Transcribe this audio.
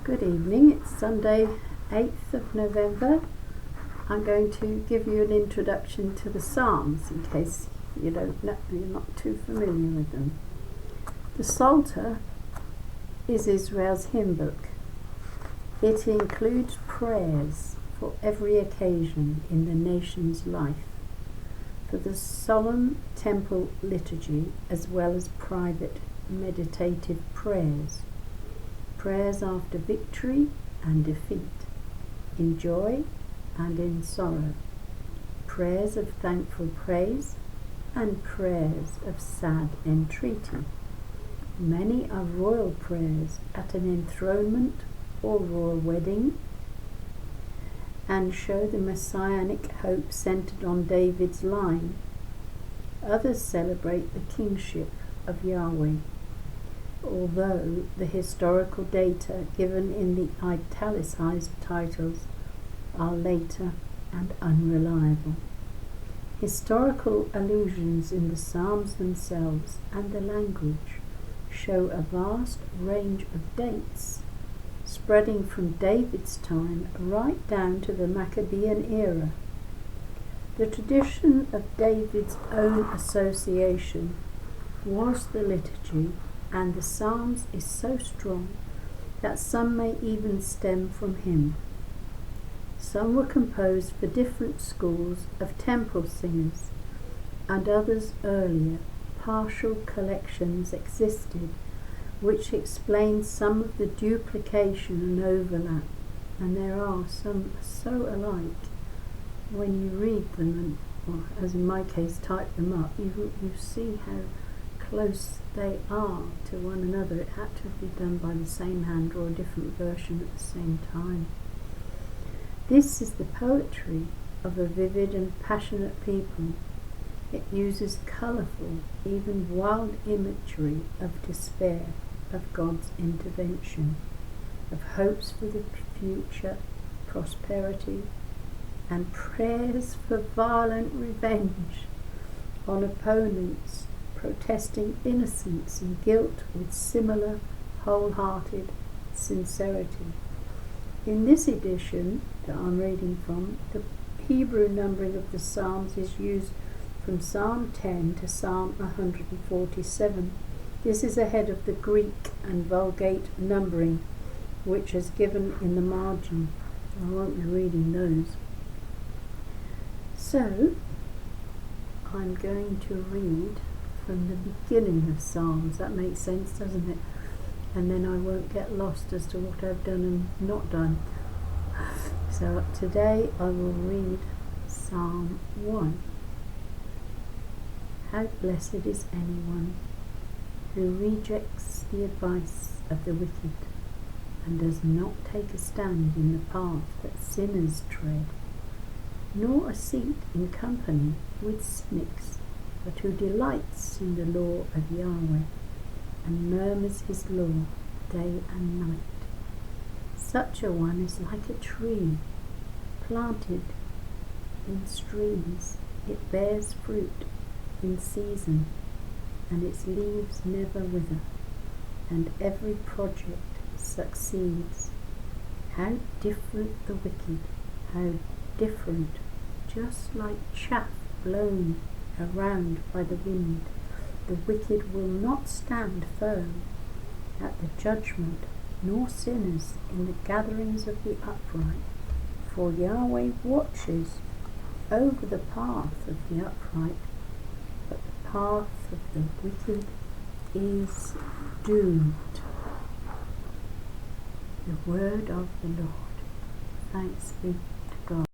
Good evening, it's Sunday 8th of November. I'm going to give you an introduction to the Psalms in case you're not too familiar with them. The Psalter is Israel's hymn book. It includes prayers for every occasion in the nation's life, for the solemn temple liturgy as well as private meditative prayers. Prayers after victory and defeat, in joy and in sorrow, prayers of thankful praise and prayers of sad entreaty. Many are royal prayers at an enthronement or royal wedding and show the messianic hope centered on David's line. Others celebrate the kingship of Yahweh, although the historical data given in the italicized titles are later and unreliable. Historical allusions in the Psalms themselves and the language show a vast range of dates, spreading from David's time right down to the Maccabean era. The tradition of David's own association was the liturgy, and the Psalms is so strong that some may even stem from him. Some were composed for different schools of temple singers, and others earlier. Partial collections existed which explain some of the duplication and overlap, and there are some so alike when you read them and, or as in my case, type them up, you see how close they are to one another. It had to be done by the same hand or a different version at the same time. This is the poetry of a vivid and passionate people. It uses colourful, even wild imagery of despair, of God's intervention, of hopes for the future, prosperity, and prayers for violent revenge on opponents, protesting innocence and guilt with similar wholehearted sincerity. In this edition that I'm reading from, the Hebrew numbering of the Psalms is used from Psalm 10 to Psalm 147. This is ahead of the Greek and Vulgate numbering, which is given in the margin. I won't be reading those. So, I'm going to read from the beginning of Psalms. That makes sense, doesn't it? And then I won't get lost as to what I've done and not done. So today I will read Psalm 1. How blessed is anyone who rejects the advice of the wicked and does not take a stand in the path that sinners tread, nor a seat in company with cynics, but who delights in the law of Yahweh, and murmurs his law day and night. Such a one is like a tree planted in streams. It bears fruit in season, and its leaves never wither, and every project succeeds. How different the wicked, how different, just like chaff blown around by the wind. The wicked will not stand firm at the judgment, nor sinners in the gatherings of the upright. For Yahweh watches over the path of the upright, but the path of the wicked is doomed. The word of the Lord. Thanks be